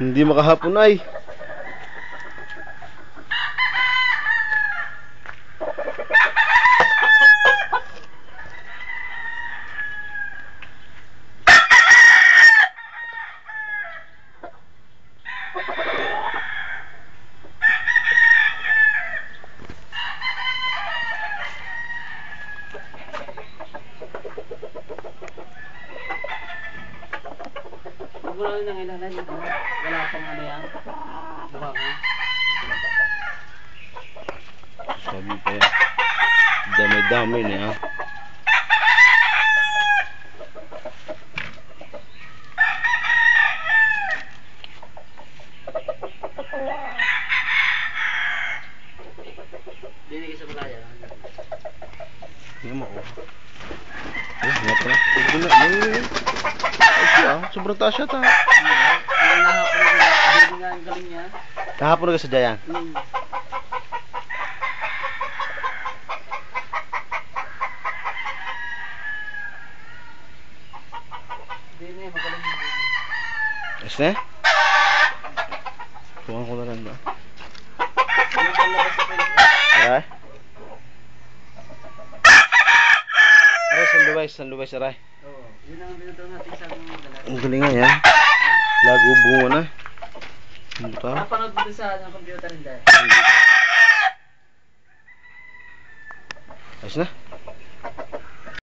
Hindi makahapon ay. Wala nang ilalan dito. Wala pang ano yan. Buka ka. Sabi pa yan. Dami-dami na yan. Dinig ka sa balaya. Hindi mo ako. Nga pala. Ito na. Ay siya. Sobrang taas siya ta. Hindi nga ang galing niya. Kahapon na ka sa Jayang. Hindi na magaling niya. Yes na? Tuwan ko na lang ba? Yung palabas sa pwede. Aray? Aray, San Luis, aray. Oo. Yun ang binutong natin sa mga dala. Ang galing nga yan. Lago bunga na. Ano ba? Napanood mo sa computer hindi? Ayos na?